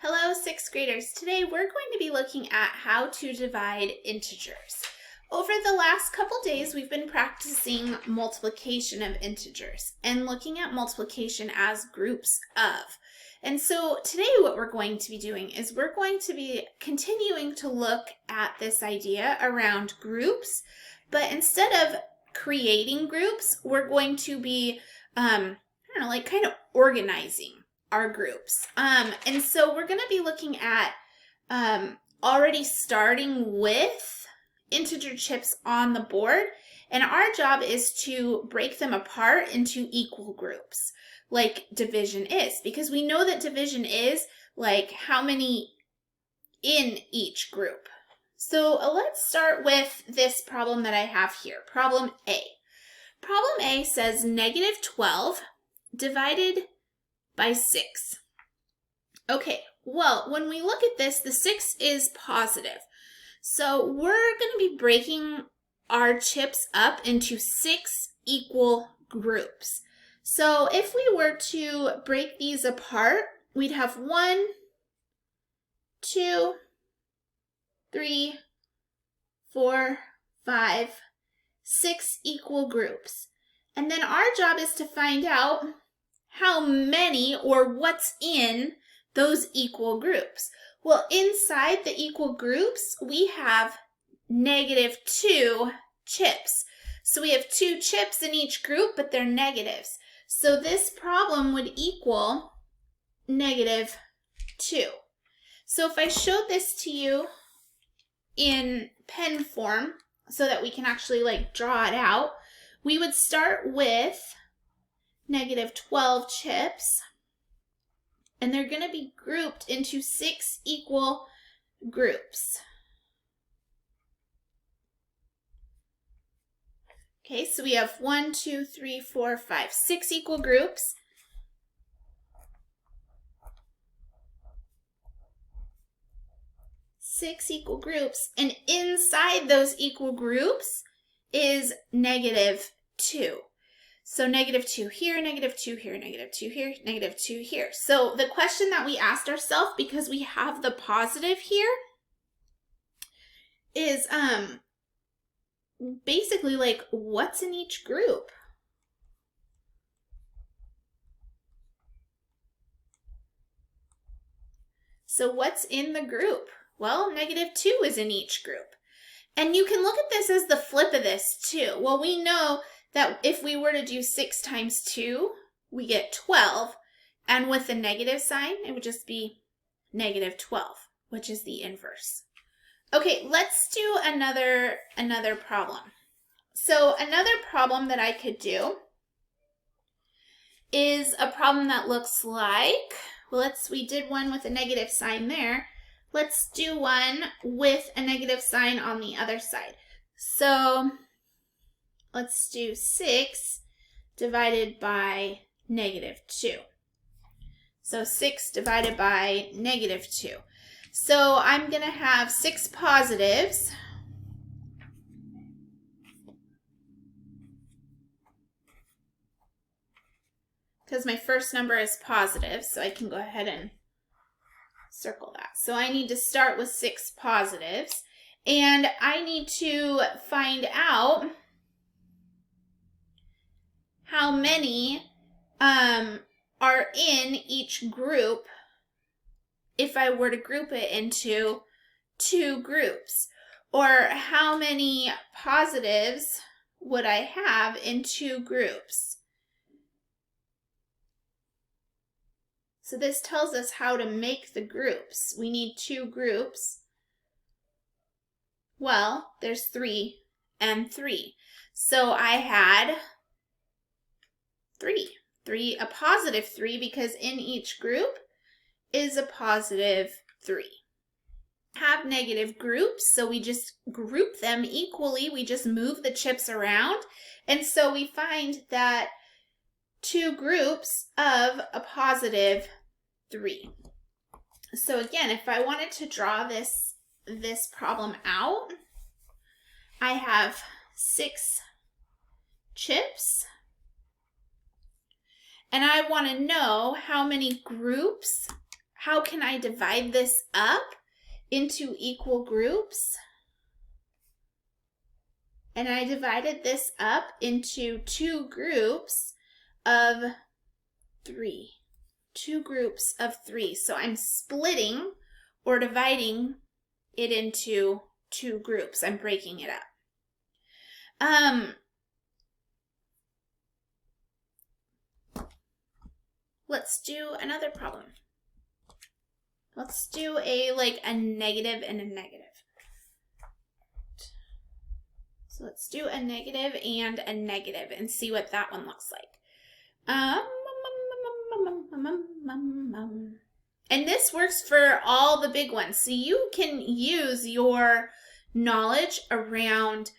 Hello, sixth graders. Today we're going to be looking at how to divide integers. Over the last couple days, we've been practicing multiplication of integers and looking at multiplication as groups of. And so today what we're going to be doing is we're going to be continuing to look at this idea around groups, but instead of creating groups, we're going to be, kind of organizing our groups. And so we're going to be looking at already starting with integer chips on the board. And our job is to break them apart into equal groups, like division is, because we know that division is like how many in each group. So let's start with this problem that I have here, problem A. Problem A says -12 divided by 6. Okay, well, when we look at this, the 6 is positive. So we're going to be breaking our chips up into 6 equal groups. So if we were to break these apart, we'd have 1, 2, 3, 4, 5, 6 equal groups. And then our job is to find out how many or what's in those equal groups. Well, inside the equal groups, we have -2 chips. So we have 2 chips in each group, but they're negatives. So this problem would equal -2. So if I showed this to you in pen form so that we can actually draw it out, we would start with -12 chips, and they're going to be grouped into 6 equal groups. Okay, so we have 1, 2, 3, 4, 5, 6 equal groups. Six equal groups, and inside those equal groups is -2. So -2 here, -2 here, -2 here, -2 here. So the question that we asked ourselves, because we have the positive here, is basically what's in each group? So what's in the group? Well, -2 is in each group. And you can look at this as the flip of this too. Well, we know that if we were to do 6 times 2, we get 12. And with the negative sign, it would just be -12, which is the inverse. Okay, let's do another problem. So another problem that I could do is a problem that looks like, well, we did one with a negative sign there. Let's do one with a negative sign on the other side. So let's do 6 divided by -2. So 6 divided by -2. So I'm going to have 6 positives. Because my first number is positive, so I can go ahead and circle that. So I need to start with 6 positives, and I need to find out how many are in each group if I were to group it into 2 groups, or how many positives would I have in 2 groups. So this tells us how to make the groups. We need 2 groups. Well, there's 3 and 3. So I had 3, a positive 3, because in each group is a positive 3. Have negative groups, so we just group them equally. We just move the chips around. And so we find that 2 groups of a positive 3. So again, if I wanted to draw this problem out, I have 6 chips, and I want to know how many groups how can I divide this up into equal groups? And I divided this up into 2 groups of 3. 2 groups of 3. So I'm splitting or dividing it into 2 groups. I'm breaking it up. Let's do another problem. Let's do a negative and a negative. So let's do a negative and a negative and see what that one looks like. And this works for all the big ones. So you can use your knowledge around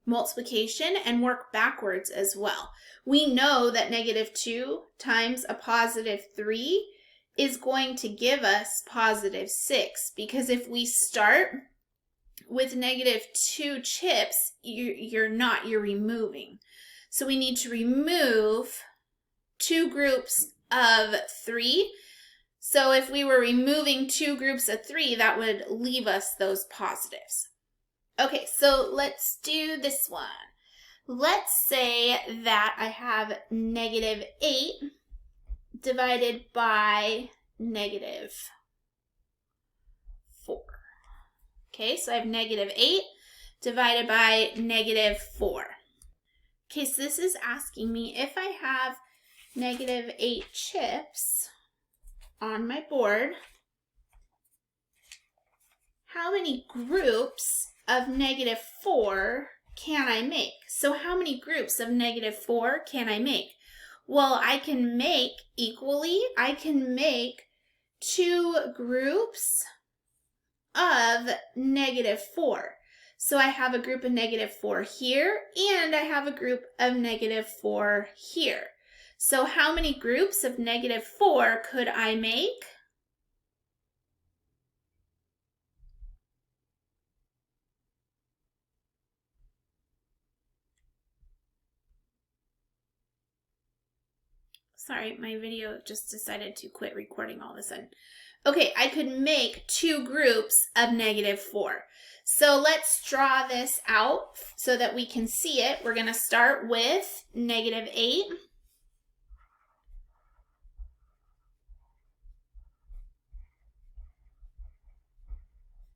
multiplication and work backwards as well. We know that -2 times a +3 is going to give us +6, because if we start with -2 chips, you're removing. So we need to remove 2 groups of 3. So if we were removing 2 groups of 3, that would leave us those positives. Okay, so let's do this one. Let's say that I have -8 divided by -4. Okay, so I have -8 divided by -4. Okay, so this is asking me if I have -8 chips on my board, how many groups of -4 can I make? So how many groups of -4 can I make? Well, I can make equally, I can make 2 groups of -4. So I have a group of -4 here, and I have a group of -4 here. So how many groups of -4 could I make? Sorry, my video just decided to quit recording all of a sudden. Okay, I could make 2 groups of -4. So let's draw this out so that we can see it. We're going to start with -8.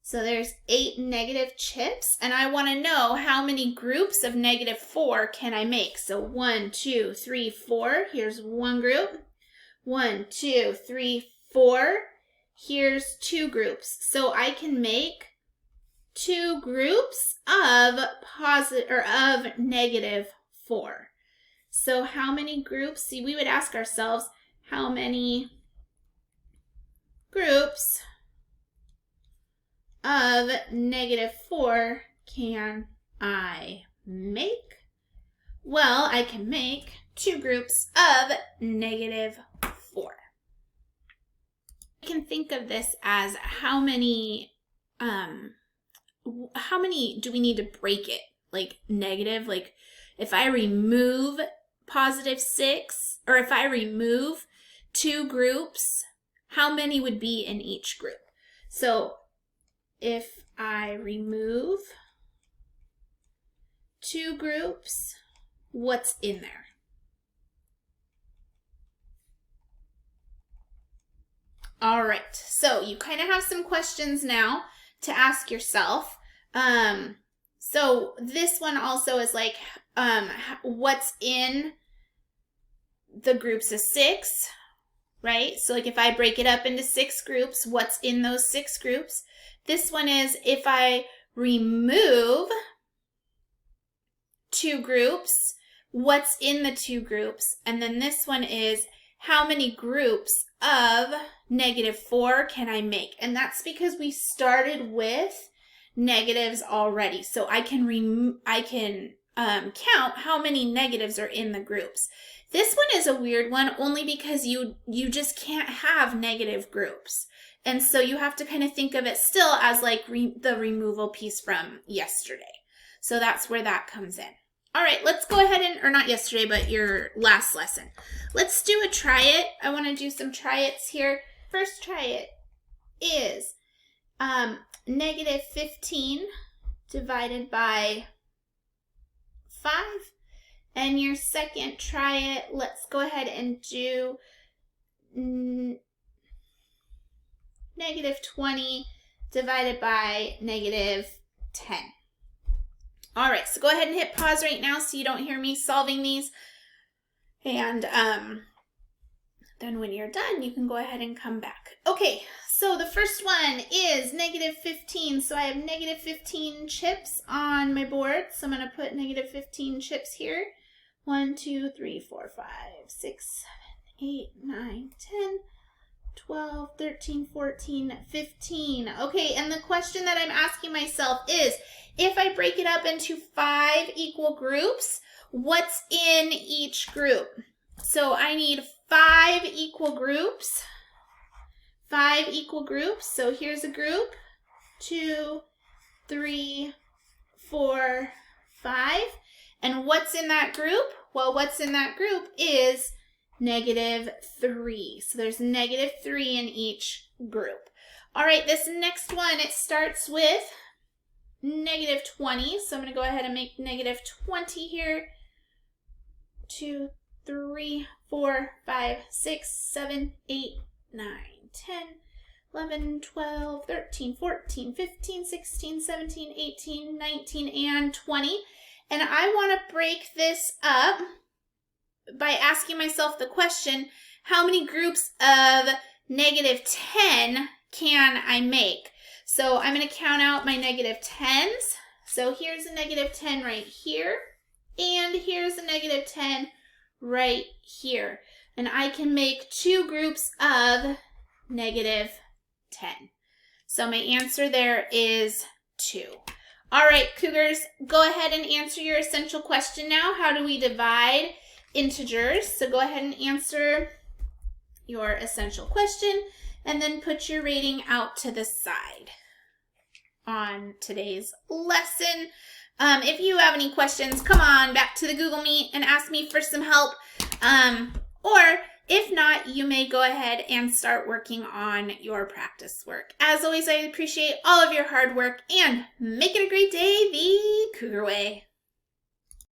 So there's 8 negative chips, and I want to know how many groups of -4 can I make. So 1, 2, 3, 4. Here's 1 group. 1, 2, 3, 4. Here's 2 groups. So I can make 2 groups of -4. So how many groups? See, we would ask ourselves, how many groups of -4 can I make? Well, I can make 2 groups of -4. I can think of this as how many do we need to break it? Like negative, like if I remove +6, or if I remove 2 groups, how many would be in each group? So if I remove 2 groups, what's in there? All right, so you kind of have some questions now to ask yourself. So this one also is like, what's in the groups of 6, right? So like if I break it up into 6 groups, what's in those 6 groups? This one is if I remove 2 groups, what's in the 2 groups? And then this one is how many groups of -4 can I make? And that's because we started with negatives already. So I can count how many negatives are in the groups. This one is a weird one only because you just can't have negative groups. And so you have to kind of think of it still as like the removal piece from yesterday. So that's where that comes in. All right, let's go ahead and, or not yesterday, but your last lesson. Let's do a try it. I want to do some try it's here. First try it is negative 15 divided by 5. And your second try it, let's go ahead and do negative 20 divided by negative 10. All right, so go ahead and hit pause right now so you don't hear me solving these. And then when you're done, you can go ahead and come back. Okay, so the first one is negative 15. So I have negative 15 chips on my board. So I'm going to put negative 15 chips here. 1, 2, 3, 4, 5, 6, 7, 8, 9, 10, 12, 13, 14, 15. Okay, and the question that I'm asking myself is, if I break it up into 5 equal groups, what's in each group? So I need 5 equal groups. 5 equal groups. So here's a group. 2, 3, 4, 5. And what's in that group? Well, what's in that group is negative 3. So there's negative 3 in each group. All right, this next one, it starts with negative 20. So I'm going to go ahead and make negative 20 here. 2, 3, 4, 5, 6, 7, 8, 9, 10, 11, 12, 13, 14, 15, 16, 17, 18, 19, and 20. And I want to break this up by asking myself the question, how many groups of negative 10 can I make? So I'm going to count out my negative 10s. So here's a negative 10 right here. And here's a negative 10 right here. And I can make 2 groups of negative 10. So my answer there is 2. All right, Cougars, go ahead and answer your essential question now. How do we divide integers? So go ahead and answer your essential question and then put your rating out to the side on today's lesson. If you have any questions, come on back to the Google Meet and ask me for some help. Or if not, you may go ahead and start working on your practice work. As always, I appreciate all of your hard work and make it a great day the Cougar way.